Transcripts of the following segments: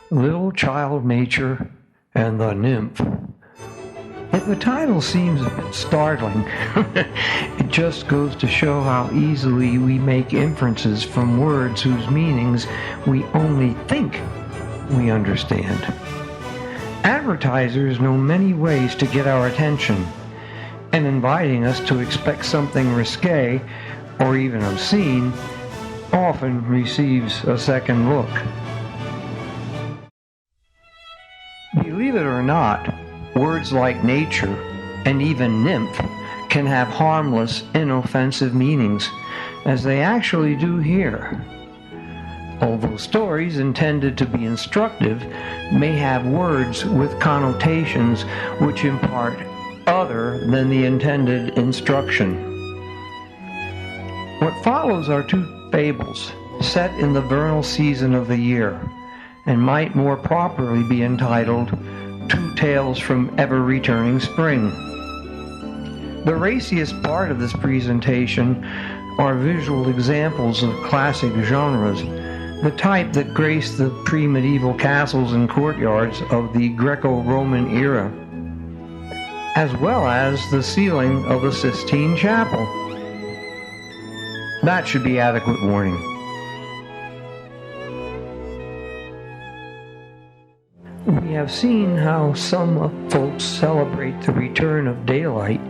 Little Child Nature and the Nymph. If the title seems a bit startling, it just goes to show how easily we make inferences from words whose meanings we only think we understand. Advertisers know many ways to get our attention, and inviting us to expect something risque or even obscene often receives a second look. Believe it or not, words like nature and even nymph can have harmless, inoffensive meanings, as they actually do here. Although stories intended to be instructive may have words with connotations which impart other than the intended instruction. What follows are two fables set in the vernal season of the year, and might more properly be entitled Two Tales from Ever-Returning Spring. The raciest part of this presentation are visual examples of classic genres, the type that graced the pre-medieval castles and courtyards of the Greco-Roman era, as well as the ceiling of the Sistine Chapel. That should be adequate warning. We have seen how some folks celebrate the return of daylight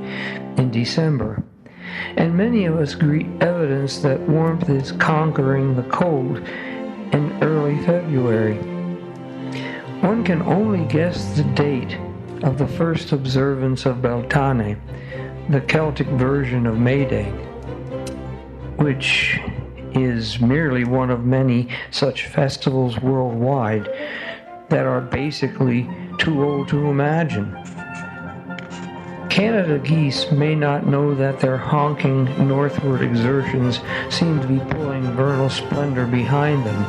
in December, and many of us greet evidence that warmth is conquering the cold in early February. One can only guess the date of the first observance of Beltane, the Celtic version of May Day, which is merely one of many such festivals worldwide that are basically too old to imagine. Canada geese may not know that their honking northward exertions seem to be pulling vernal splendor behind them,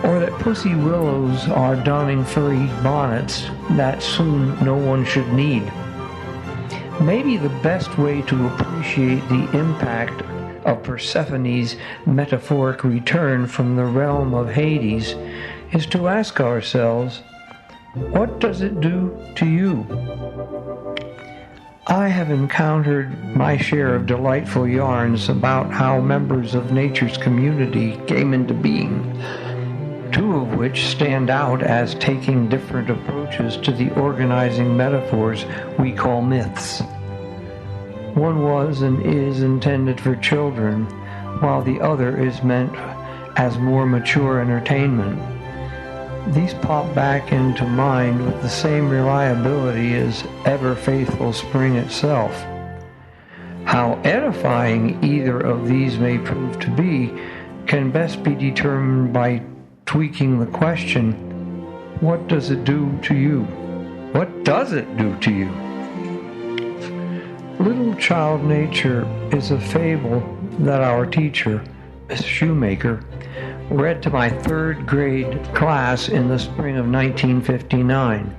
or that pussy willows are donning furry bonnets that soon no one should need. Maybe the best way to appreciate the impact of Persephone's metaphoric return from the realm of Hades is to ask ourselves, what does it do to you? I have encountered my share of delightful yarns about how members of nature's community came into being, two of which stand out as taking different approaches to the organizing metaphors we call myths. One was and is intended for children, while the other is meant as more mature entertainment. These pop back into mind with the same reliability as ever-faithful spring itself. How edifying either of these may prove to be can best be determined by tweaking the question, what does it do to you? What does it do to you? Little Child Nature is a fable that our teacher, Miss Shoemaker, read to my third grade class in the spring of 1959,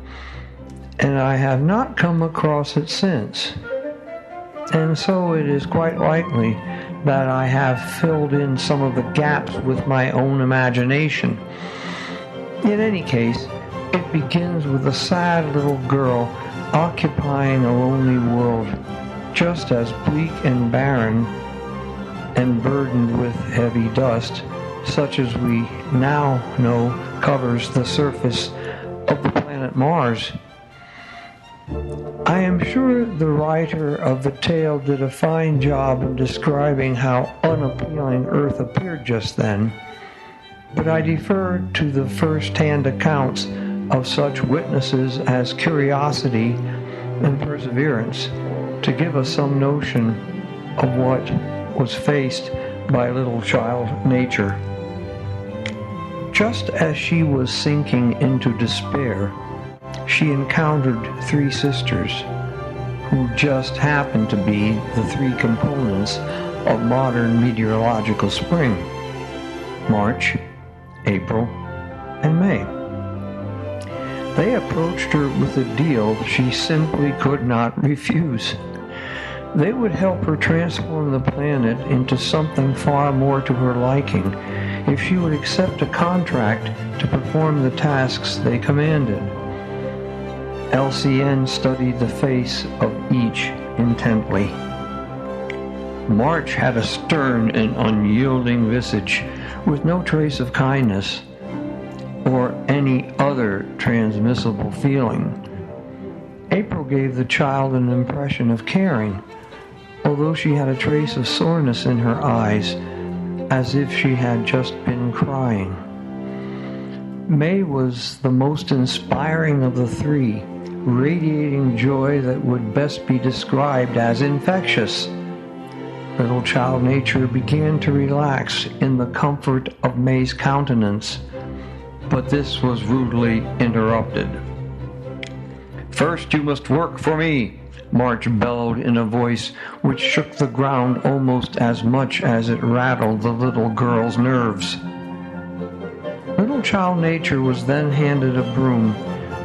and I have not come across it since. And so it is quite likely that I have filled in some of the gaps with my own imagination. In any case, it begins with a sad little girl occupying a lonely world, just as bleak and barren and burdened with heavy dust, such as we now know covers the surface of the planet Mars. I am sure the writer of the tale did a fine job in describing how unappealing Earth appeared just then, but I defer to the first-hand accounts of such witnesses as curiosity and perseverance to give us some notion of what was faced by little child nature. Just as she was sinking into despair, she encountered three sisters who just happened to be the three components of modern meteorological spring: March, April, and May. They approached her with a deal she simply could not refuse. They would help her transform the planet into something far more to her liking if she would accept a contract to perform the tasks they commanded. LCN studied the face of each intently. March had a stern and unyielding visage, with no trace of kindness or any other transmissible feeling. April gave the child an impression of caring, although she had a trace of soreness in her eyes, as if she had just been crying. May was the most inspiring of the three, radiating joy that would best be described as infectious. Little child nature began to relax in the comfort of May's countenance, but this was rudely interrupted. "First you must work for me," March bellowed in a voice which shook the ground almost as much as it rattled the little girl's nerves. Little child nature was then handed a broom,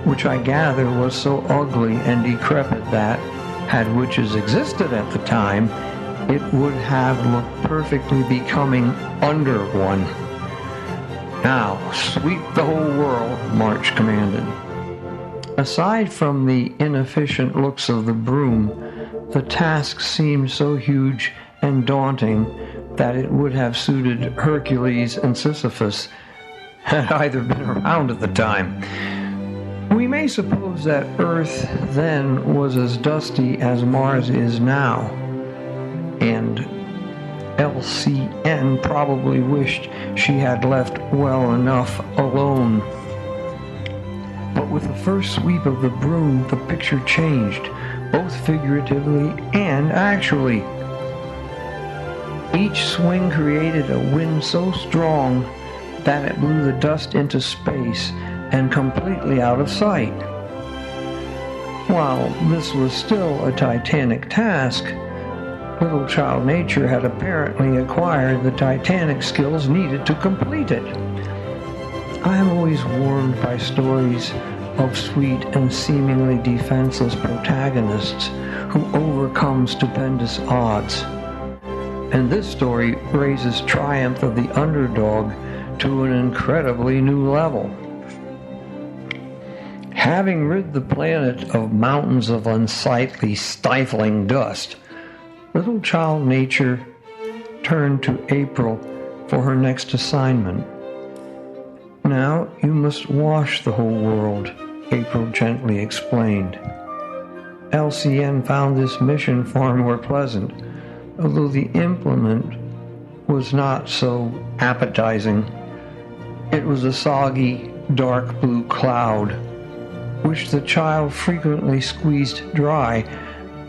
which I gather was so ugly and decrepit that, had witches existed at the time, it would have looked perfectly becoming under one. "Now, sweep the whole world," March commanded. Aside from the inefficient looks of the broom, the task seemed so huge and daunting that it would have suited Hercules and Sisyphus, had either been around at the time. We may suppose that Earth then was as dusty as Mars is now, and LCN probably wished she had left well enough alone. But with the first sweep of the broom, the picture changed, both figuratively and actually. Each swing created a wind so strong that it blew the dust into space and completely out of sight. While this was still a titanic task, little child nature had apparently acquired the titanic skills needed to complete it. I am always warmed by stories of sweet and seemingly defenseless protagonists who overcome stupendous odds. And this story raises triumph of the underdog to an incredibly new level. Having rid the planet of mountains of unsightly, stifling dust, little child nature turned to April for her next assignment. "Now you must wash the whole world," April gently explained. LCN found this mission far more pleasant, although the implement was not so appetizing. It was a soggy, dark blue cloud, which the child frequently squeezed dry,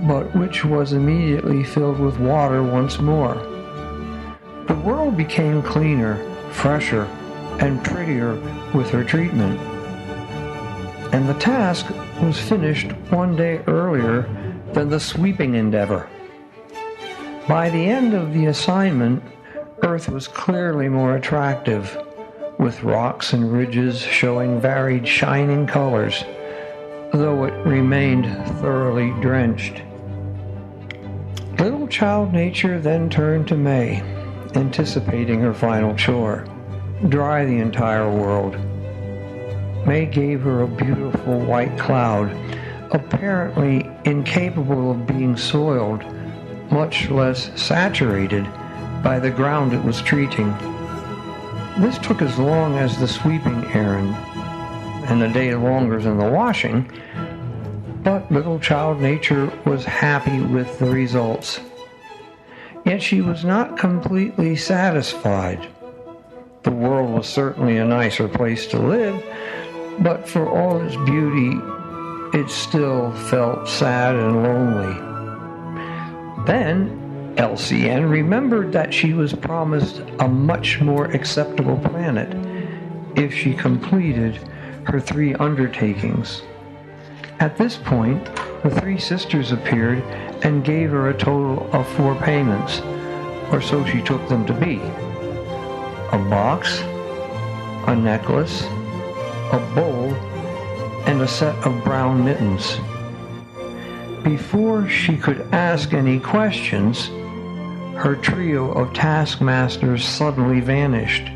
but which was immediately filled with water once more. The world became cleaner, fresher, and prettier with her treatment, and the task was finished one day earlier than the sweeping endeavor. By the end of the assignment, Earth was clearly more attractive, with rocks and ridges showing varied shining colors, though it remained thoroughly drenched. Little child nature then turned to May, anticipating her final chore: dry the entire world. May gave her a beautiful white cloud, apparently incapable of being soiled, much less saturated, by the ground it was treating. This took as long as the sweeping errand, and a day longer than the washing, but little child nature was happy with the results. Yet she was not completely satisfied. The world was certainly a nicer place to live, but for all its beauty, it still felt sad and lonely. Then LCN remembered that she was promised a much more acceptable planet if she completed her 3 undertakings. At this point, the 3 sisters appeared and gave her a total of 4 payments, or so she took them to be: a box, a necklace, a bowl, and a set of brown mittens. Before she could ask any questions, her trio of taskmasters suddenly vanished,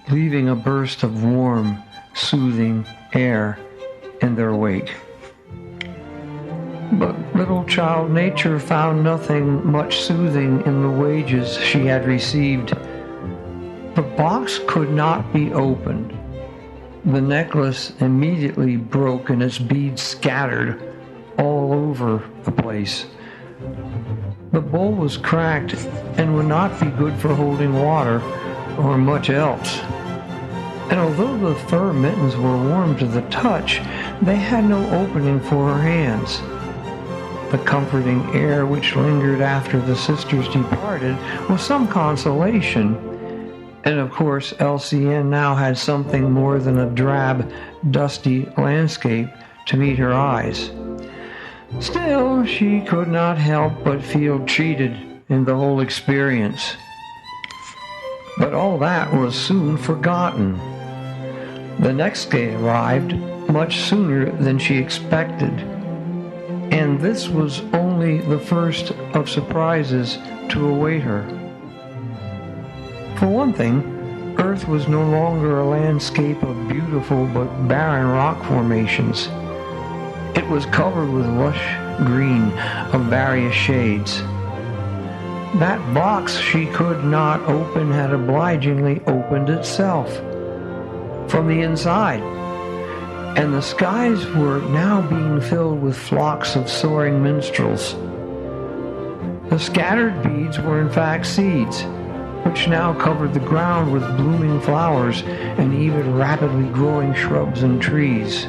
leaving a burst of warm, soothing air in their wake. But little child nature found nothing much soothing in the wages she had received. The box could not be opened. The necklace immediately broke and its beads scattered all over the place. The bowl was cracked and would not be good for holding water or much else. And although the fur mittens were warm to the touch, they had no opening for her hands. The comforting air which lingered after the sisters departed was some consolation. And of course, LCN now had something more than a drab, dusty landscape to meet her eyes. Still, she could not help but feel cheated in the whole experience. But all that was soon forgotten. The next day arrived much sooner than she expected, and this was only the first of surprises to await her. For one thing, Earth was no longer a landscape of beautiful but barren rock formations. It was covered with lush green of various shades. That box she could not open had obligingly opened itself from the inside, and the skies were now being filled with flocks of soaring minstrels. The scattered beads were in fact seeds, which now covered the ground with blooming flowers and even rapidly growing shrubs and trees.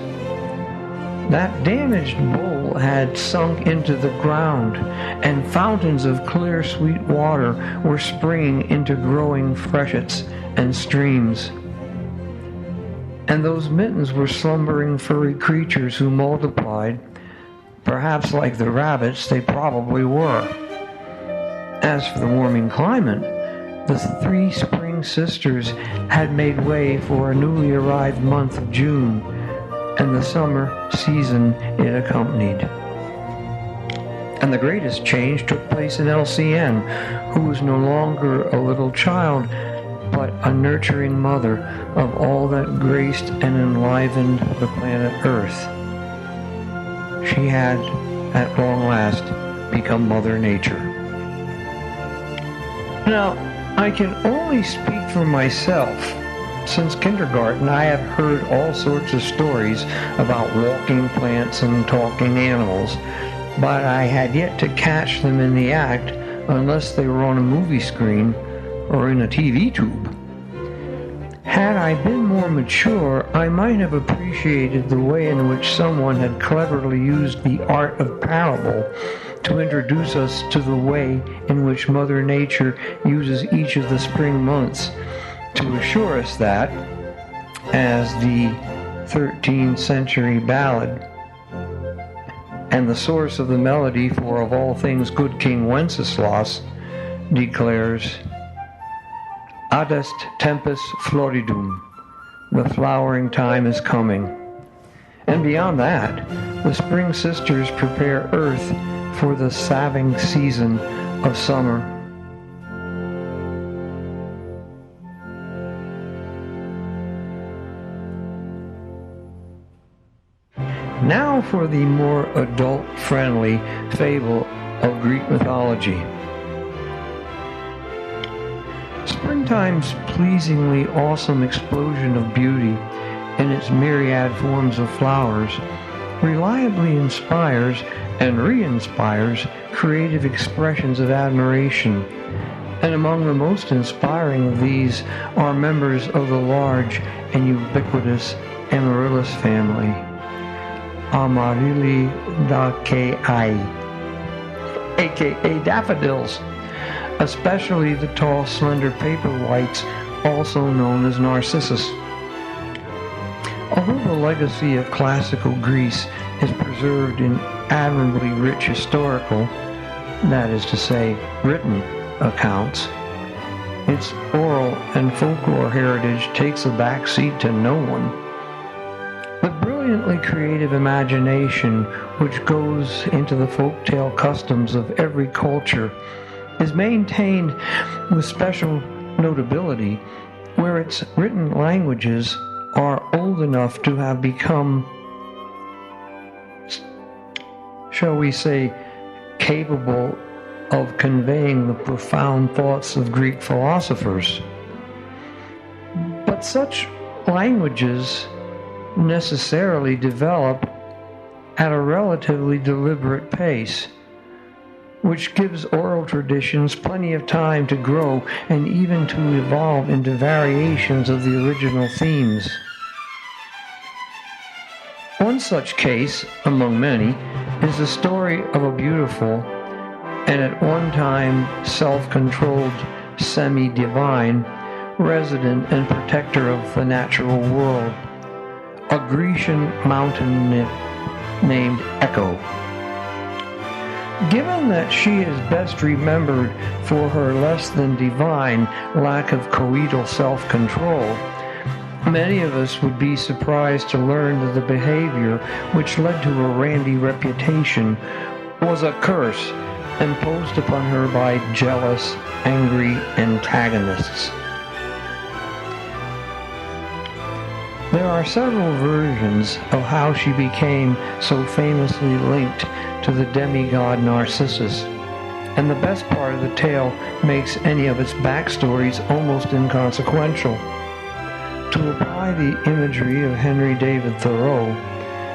That damaged bowl had sunk into the ground, and fountains of clear, sweet water were springing into growing freshets and streams. And those mittens were slumbering furry creatures who multiplied. Perhaps like the rabbits, they probably were. As for the warming climate, the three spring sisters had made way for a newly arrived month of June, and the summer season it accompanied. And the greatest change took place in LCN, who was no longer a little child, but a nurturing mother of all that graced and enlivened the planet Earth. She had, at long last, become Mother Nature. Now, I can only speak for myself. Since kindergarten, I have heard all sorts of stories about walking plants and talking animals, but I had yet to catch them in the act unless they were on a movie screen or in a TV tube. Had I been more mature, I might have appreciated the way in which someone had cleverly used the art of parable to introduce us to the way in which Mother Nature uses each of the spring months to assure us that, as the 13th century ballad and the source of the melody for Of All Things Good King Wenceslas declares, Adest tempus floridum, the flowering time is coming. And beyond that, the spring sisters prepare Earth for the salving season of summer. Now for the more adult-friendly fable of Greek mythology. Springtime's pleasingly awesome explosion of beauty in its myriad forms of flowers reliably inspires and re-inspires creative expressions of admiration, and among the most inspiring of these are members of the large and ubiquitous Amaryllis family, Amaryllidaceae, aka daffodils, especially the tall, slender paper whites, also known as narcissus. Although the legacy of classical Greece is preserved in admirably rich historical, that is to say, written accounts, its oral and folklore heritage takes a back seat to no one. The brilliantly creative imagination which goes into the folktale customs of every culture is maintained with special notability where its written languages are old enough to have become, shall we say, capable of conveying the profound thoughts of Greek philosophers. But such languages necessarily develop at a relatively deliberate pace, which gives oral traditions plenty of time to grow and even to evolve into variations of the original themes. One such case, among many, is the story of a beautiful and at one time self-controlled semi-divine resident and protector of the natural world, a Grecian mountain nymph named Echo. Given that she is best remembered for her less than divine lack of coital self-control, many of us would be surprised to learn that the behavior which led to her randy reputation was a curse imposed upon her by jealous, angry antagonists. There are several versions of how she became so famously linked to the demigod Narcissus, and the best part of the tale makes any of its backstories almost inconsequential. To apply the imagery of Henry David Thoreau,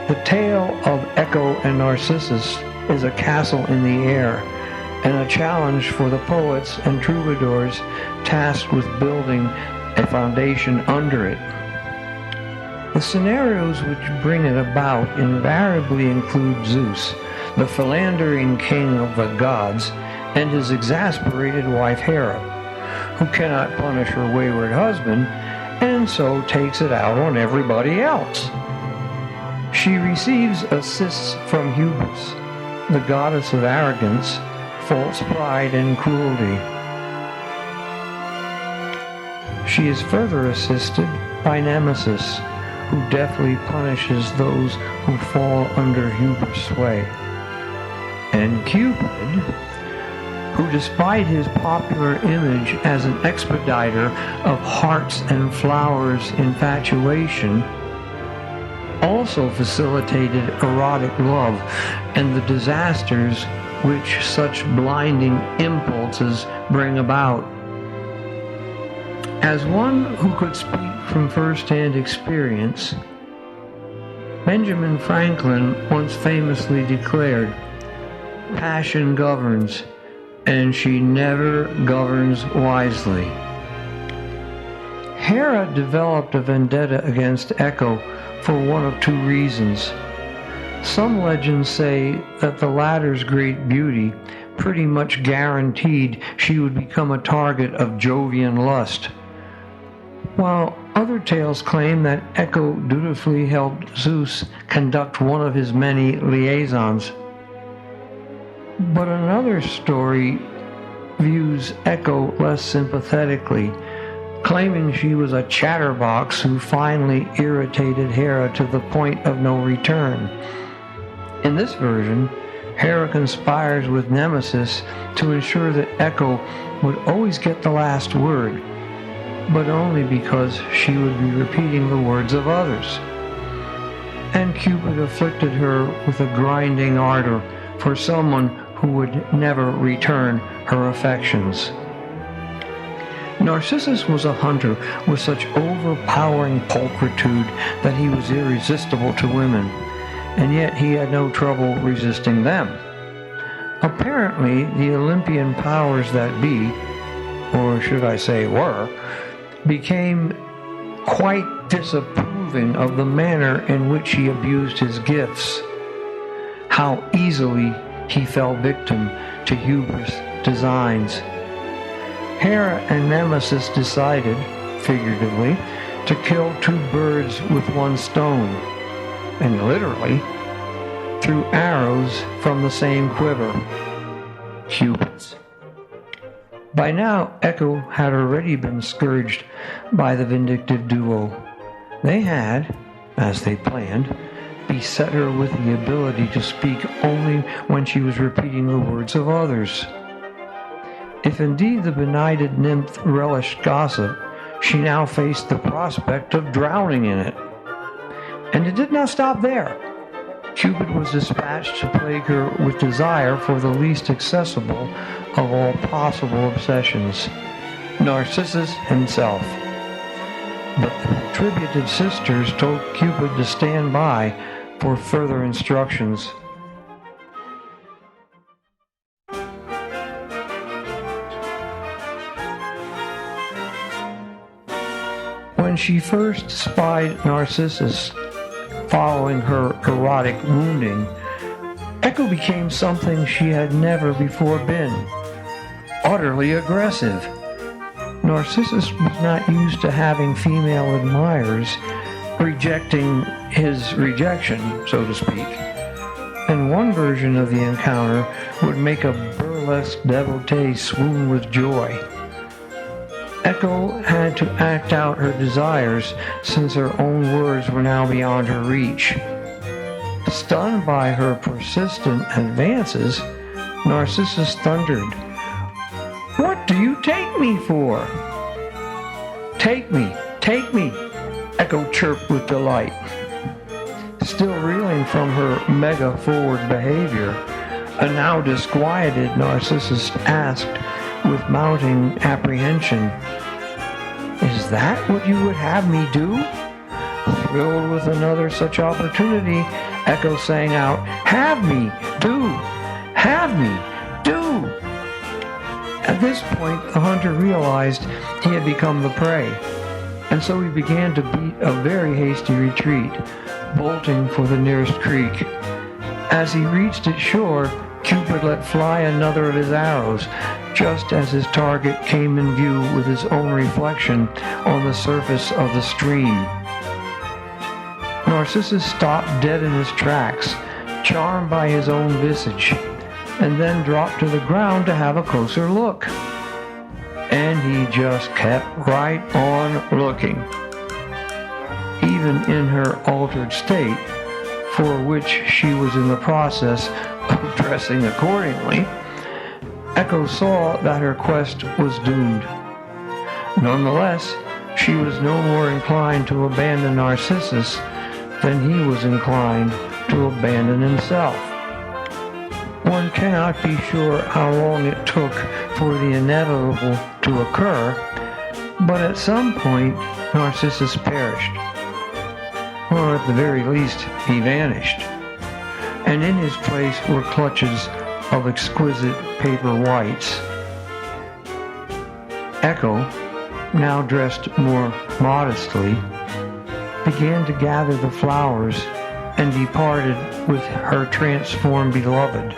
the tale of Echo and Narcissus is a castle in the air and a challenge for the poets and troubadours tasked with building a foundation under it. The scenarios which bring it about invariably include Zeus, the philandering king of the gods, and his exasperated wife Hera, who cannot punish her wayward husband and so takes it out on everybody else. She receives assists from Hubris, the goddess of arrogance, false pride, and cruelty. She is further assisted by Nemesis, who deftly punishes those who fall under Hubris' sway. And Cupid, who despite his popular image as an expediter of hearts and flowers infatuation, also facilitated erotic love and the disasters which such blinding impulses bring about. As one who could speak from first-hand experience, Benjamin Franklin once famously declared, "Passion governs, and she never governs wisely." Hera developed a vendetta against Echo for one of two reasons. Some legends say that the latter's great beauty pretty much guaranteed she would become a target of Jovian lust, while other tales claim that Echo dutifully helped Zeus conduct one of his many liaisons. But another story views Echo less sympathetically, claiming she was a chatterbox who finally irritated Hera to the point of no return. In this version, Hera conspires with Nemesis to ensure that Echo would always get the last word, but only because she would be repeating the words of others. And Cupid afflicted her with a grinding ardor for someone who would never return her affections. Narcissus was a hunter with such overpowering pulchritude that he was irresistible to women, and yet he had no trouble resisting them. Apparently, the Olympian powers that be, or should I say were, became quite disapproving of the manner in which he abused his gifts, how easily he fell victim to hubris designs. Hera and Nemesis decided, figuratively, to kill two birds with one stone, and literally, threw arrows from the same quiver, Cupid's. By now, Echo had already been scourged by the vindictive duo. They had, as they planned, beset her with the ability to speak only when she was repeating the words of others. If indeed the benighted nymph relished gossip, she now faced the prospect of drowning in it. And it did not stop there. Cupid was dispatched to plague her with desire for the least accessible of all possible obsessions, Narcissus himself. But the retributive sisters told Cupid to stand by for further instructions. When she first spied Narcissus following her erotic wounding, Echo became something she had never before been: utterly aggressive. Narcissus was not used to having female admirers rejecting his rejection, so to speak, and one version of the encounter would make a burlesque devotee swoon with joy. Echo had to act out her desires since her own words were now beyond her reach. Stunned by her persistent advances, Narcissus thundered, "What do you take me for?" Take me, Echo chirped with delight. Still reeling from her mega-forward behavior, a now disquieted Narcissus asked with mounting apprehension, "Is that what you would have me do?" Thrilled with another such opportunity, Echo sang out, "Have me, do! Have me, do!" At this point, the hunter realized he had become the prey, and so he began to beat a very hasty retreat, bolting for the nearest creek. As he reached its shore, Cupid let fly another of his arrows, just as his target came in view with his own reflection on the surface of the stream. Narcissus stopped dead in his tracks, charmed by his own visage, and then dropped to the ground to have a closer look. And he just kept right on looking. Even in her altered state, for which she was in the process of dressing accordingly, Echo saw that her quest was doomed. Nonetheless, she was no more inclined to abandon Narcissus than he was inclined to abandon himself. One cannot be sure how long it took for the inevitable to occur, but at some point Narcissus perished, or at the very least he vanished, and in his place were clutches of exquisite paper whites. Echo, now dressed more modestly, began to gather the flowers and departed with her transformed beloved,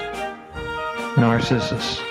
Narcissus.